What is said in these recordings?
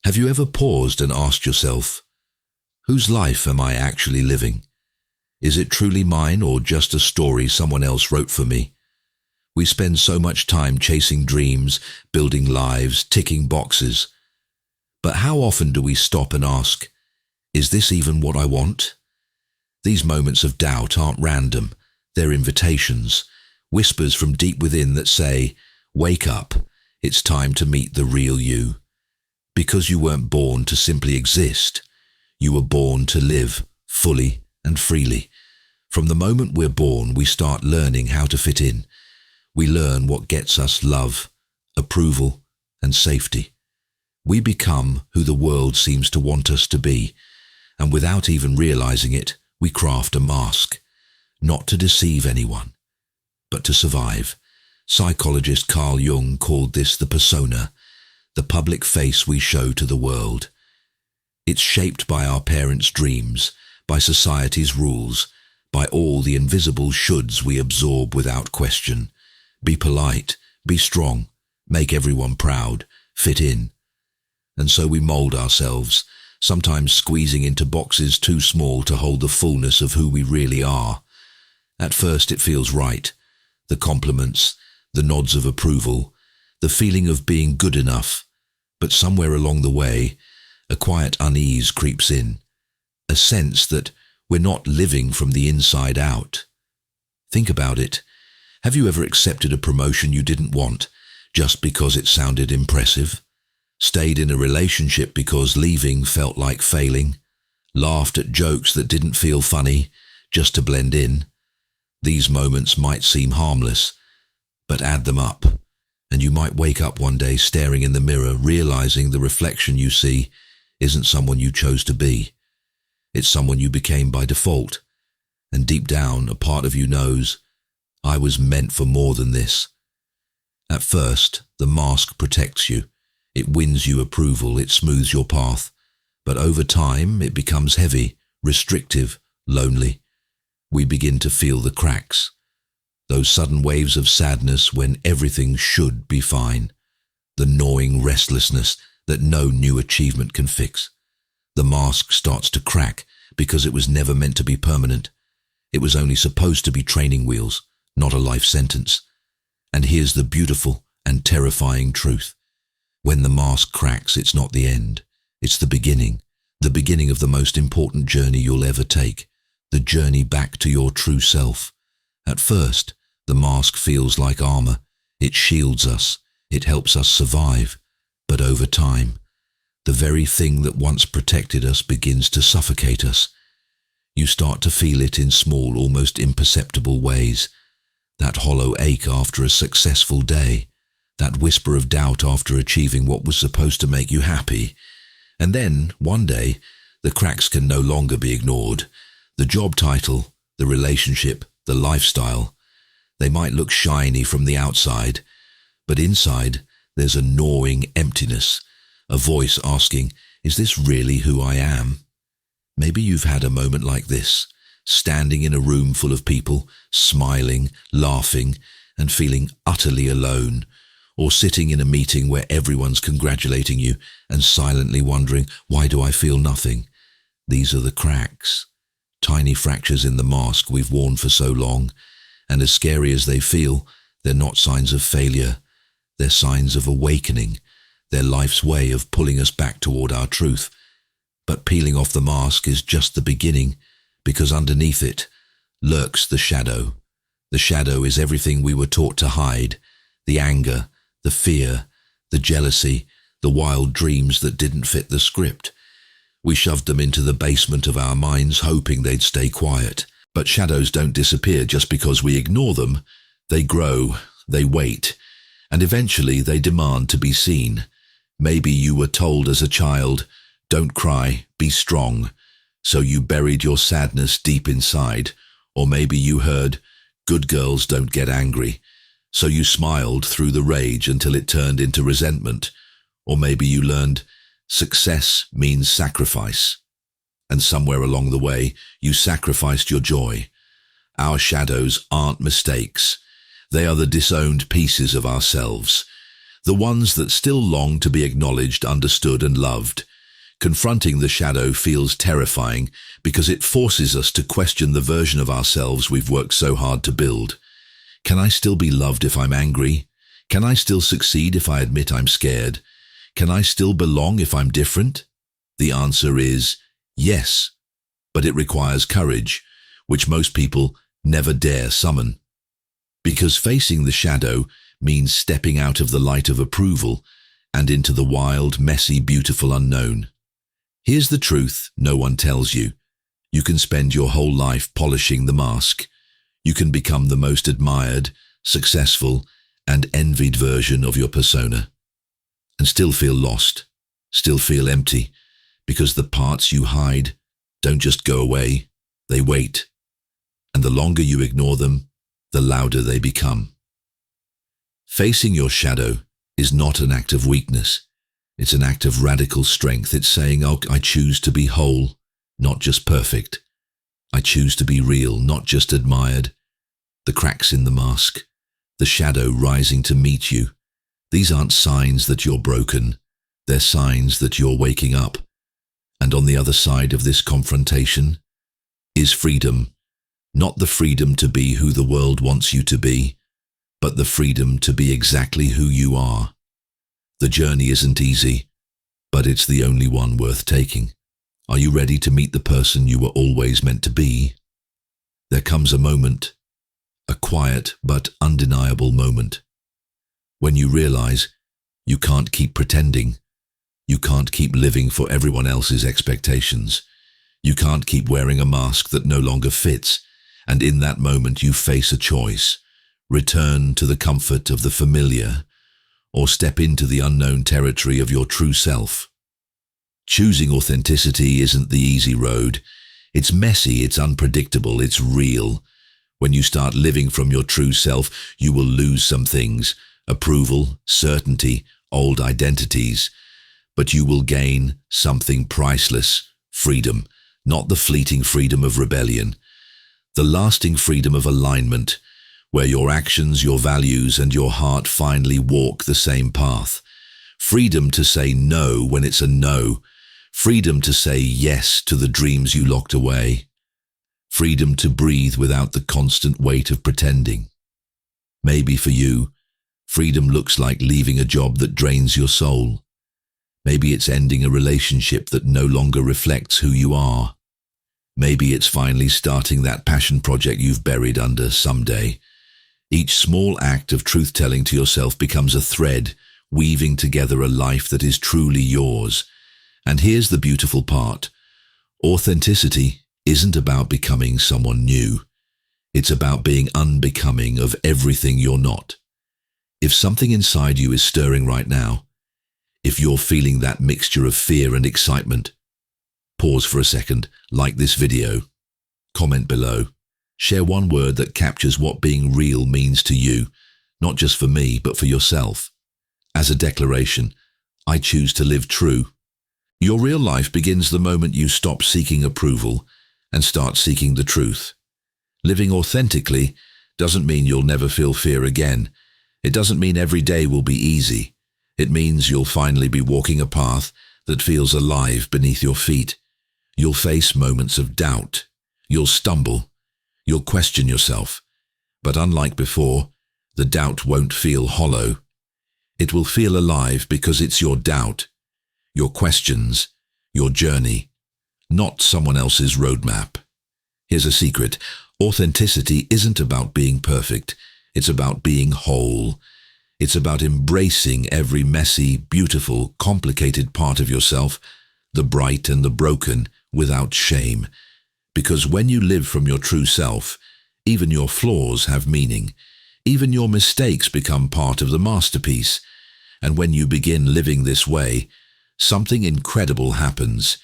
Have you ever paused and asked yourself, whose life am I actually living? Is it truly mine or just a story someone else wrote for me? We spend so much time chasing dreams, building lives, ticking boxes. But how often do we stop and ask, is this even what I want? These moments of doubt aren't random. They're invitations, whispers from deep within that say, wake up, it's time to meet the real you. Because you weren't born to simply exist. You were born to live fully and freely. From the moment we're born, we start learning how to fit in. We learn what gets us love, approval, and safety. We become who the world seems to want us to be, and without even realizing it, we craft a mask, not to deceive anyone, but to survive. Psychologist Carl Jung called this the persona, the public face we show to the world. It's shaped by our parents' dreams, by society's rules, by all the invisible shoulds we absorb without question. Be polite, be strong, make everyone proud, fit in. And so we mold ourselves, sometimes squeezing into boxes too small to hold the fullness of who we really are. At first it feels right. The compliments, the nods of approval, the feeling of being good enough. But somewhere along the way, a quiet unease creeps in, a sense that we're not living from the inside out. Think about it. Have you ever accepted a promotion you didn't want just because it sounded impressive? Stayed in a relationship because leaving felt like failing? Laughed at jokes that didn't feel funny just to blend in? These moments might seem harmless, but add them up, and you might wake up one day staring in the mirror, realizing the reflection you see isn't someone you chose to be. It's someone you became by default. And deep down, a part of you knows, I was meant for more than this. At first, the mask protects you. It wins you approval, it smooths your path. But over time, it becomes heavy, restrictive, lonely. We begin to feel the cracks. Those sudden waves of sadness when everything should be fine. The gnawing restlessness that no new achievement can fix. The mask starts to crack because it was never meant to be permanent. It was only supposed to be training wheels, not a life sentence. And here's the beautiful and terrifying truth. When the mask cracks, it's not the end. It's the beginning of the most important journey you'll ever take, the journey back to your true self. At first, the mask feels like armor. It shields us. It helps us survive. But over time, the very thing that once protected us begins to suffocate us. You start to feel it in small, almost imperceptible ways. That hollow ache after a successful day. That whisper of doubt after achieving what was supposed to make you happy. And then, one day, the cracks can no longer be ignored. The job title, the relationship, the lifestyle, they might look shiny from the outside, but inside there's a gnawing emptiness, a voice asking, is this really who I am? Maybe you've had a moment like this, standing in a room full of people, smiling, laughing, and feeling utterly alone, or sitting in a meeting where everyone's congratulating you and silently wondering, why do I feel nothing? These are the cracks, tiny fractures in the mask we've worn for so long, and as scary as they feel, they're not signs of failure. They're signs of awakening. They're life's way of pulling us back toward our truth. But peeling off the mask is just the beginning, because underneath it lurks the shadow. The shadow is everything we were taught to hide, the anger, the fear, the jealousy, the wild dreams that didn't fit the script. We shoved them into the basement of our minds, hoping they'd stay quiet. But shadows don't disappear just because we ignore them. They grow, they wait, and eventually they demand to be seen. Maybe you were told as a child, don't cry, be strong, so you buried your sadness deep inside. Or maybe you heard, good girls don't get angry, so you smiled through the rage until it turned into resentment. Or maybe you learned, success means sacrifice. And somewhere along the way, you sacrificed your joy. Our shadows aren't mistakes. They are the disowned pieces of ourselves. the ones that still long to be acknowledged, understood, and loved. Confronting the shadow feels terrifying because it forces us to question the version of ourselves we've worked so hard to build. Can I still be loved if I'm angry? Can I still succeed if I admit I'm scared? Can I still belong if I'm different? The answer is yes, but it requires courage, which most people never dare summon. Because facing the shadow means stepping out of the light of approval and into the wild, messy, beautiful unknown. Here's the truth no one tells you. You can spend your whole life polishing the mask. You can become the most admired, successful, and envied version of your persona, and still feel lost, still feel empty, because the parts you hide don't just go away, they wait. And the longer you ignore them, the louder they become. Facing your shadow is not an act of weakness. It's an act of radical strength. It's saying, oh, I choose to be whole, not just perfect. I choose to be real, not just admired. The cracks in the mask, the shadow rising to meet you. These aren't signs that you're broken. They're signs that you're waking up. And on the other side of this confrontation is freedom. Not the freedom to be who the world wants you to be, but the freedom to be exactly who you are. The journey isn't easy, but it's the only one worth taking. Are you ready to meet the person you were always meant to be? There comes a moment, a quiet but undeniable moment, when you realize you can't keep pretending. You can't keep living for everyone else's expectations. You can't keep wearing a mask that no longer fits. And in that moment you face a choice. Return to the comfort of the familiar, or step into the unknown territory of your true self. Choosing authenticity isn't the easy road. It's messy, it's unpredictable, it's real. When you start living from your true self, you will lose some things: approval, certainty, old identities. But you will gain something priceless: freedom. Not the fleeting freedom of rebellion, the lasting freedom of alignment, where your actions, your values, and your heart finally walk the same path. Freedom to say no when it's a no. Freedom to say yes to the dreams you locked away. Freedom to breathe without the constant weight of pretending. Maybe for you, freedom looks like leaving a job that drains your soul. Maybe it's ending a relationship that no longer reflects who you are. Maybe it's finally starting that passion project you've buried under someday. Each small act of truth-telling to yourself becomes a thread, weaving together a life that is truly yours. And here's the beautiful part. Authenticity isn't about becoming someone new. It's about being unbecoming of everything you're not. If something inside you is stirring right now, if you're feeling that mixture of fear and excitement, pause for a second, like this video, comment below, share one word that captures what being real means to you, not just for me, but for yourself. As a declaration, I choose to live true. Your real life begins the moment you stop seeking approval and start seeking the truth. Living authentically doesn't mean you'll never feel fear again. It doesn't mean every day will be easy. It means you'll finally be walking a path that feels alive beneath your feet. You'll face moments of doubt. You'll stumble. You'll question yourself. But unlike before, the doubt won't feel hollow. It will feel alive because it's your doubt, your questions, your journey, not someone else's roadmap. Here's a secret. Authenticity isn't about being perfect. It's about being whole. It's about embracing every messy, beautiful, complicated part of yourself, the bright and the broken, without shame. Because when you live from your true self, even your flaws have meaning. Even your mistakes become part of the masterpiece. And when you begin living this way, something incredible happens.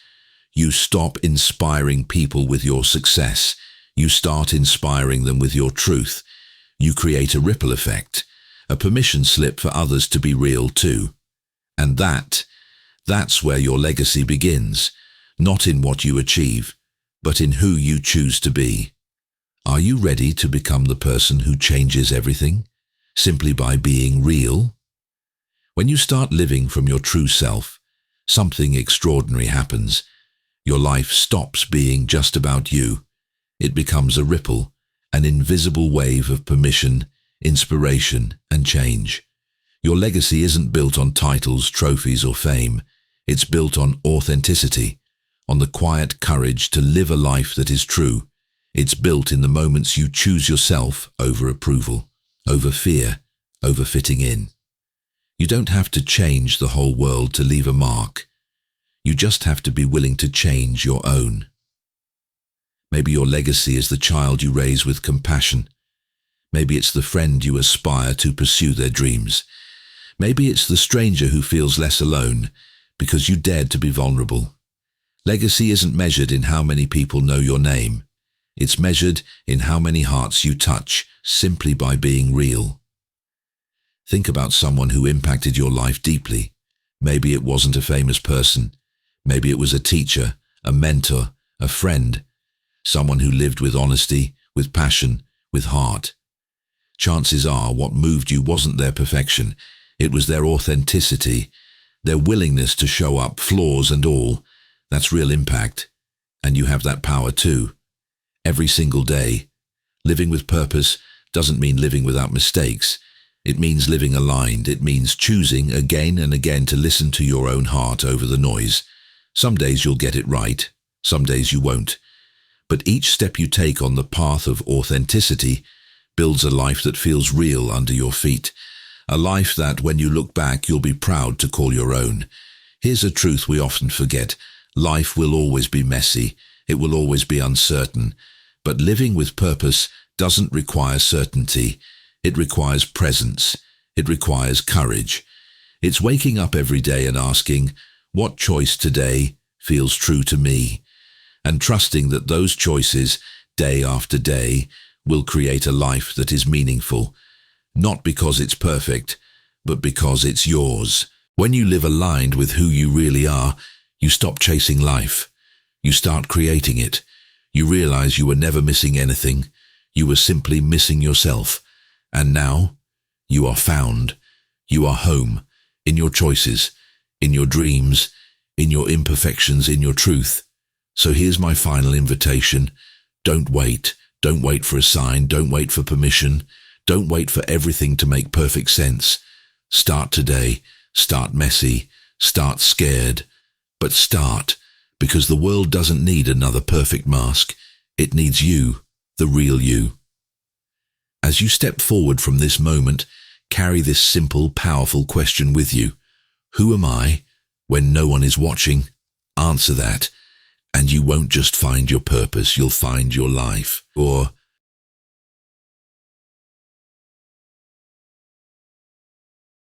You stop inspiring people with your success. You start inspiring them with your truth. You create a ripple effect, a permission slip for others to be real too. And that's where your legacy begins, not in what you achieve, but in who you choose to be. Are you ready to become the person who changes everything, simply by being real? When you start living from your true self, something extraordinary happens. Your life stops being just about you. It becomes a ripple, an invisible wave of permission, inspiration, and change. Your legacy isn't built on titles, trophies, or fame. It's built on authenticity, on the quiet courage to live a life that is true. It's built in the moments you choose yourself over approval, over fear, over fitting in. You don't have to change the whole world to leave a mark. You just have to be willing to change your own. Maybe your legacy is the child you raise with compassion. Maybe it's the friend you aspire to pursue their dreams. Maybe it's the stranger who feels less alone because you dared to be vulnerable. Legacy isn't measured in how many people know your name. It's measured in how many hearts you touch simply by being real. Think about someone who impacted your life deeply. Maybe it wasn't a famous person. Maybe it was a teacher, a mentor, a friend, someone who lived with honesty, with passion, with heart. Chances are what moved you wasn't their perfection. It was their authenticity, their willingness to show up, flaws and all. That's real impact. And you have that power too. Every single day. Living with purpose doesn't mean living without mistakes. It means living aligned. It means choosing again and again to listen to your own heart over the noise. Some days you'll get it right. Some days you won't. But each step you take on the path of authenticity builds a life that feels real under your feet. A life that, when you look back, you'll be proud to call your own. Here's a truth we often forget. Life will always be messy. It will always be uncertain. But living with purpose doesn't require certainty. It requires presence. It requires courage. It's waking up every day and asking, what choice today feels true to me? And trusting that those choices, day after day, will create a life that is meaningful. Not because it's perfect, but because it's yours. When you live aligned with who you really are, you stop chasing life. You start creating it. You realize you were never missing anything. You were simply missing yourself. And now, you are found. You are home, in your choices, in your dreams, in your imperfections, in your truth. So here's my final invitation. Don't wait. Don't wait for a sign. Don't wait for permission. Don't wait for everything to make perfect sense. Start today. Start messy. Start scared. But start, because the world doesn't need another perfect mask. It needs you, the real you. As you step forward from this moment, carry this simple, powerful question with you. Who am I when no one is watching? Answer that, and you won't just find your purpose, you'll find your life. Or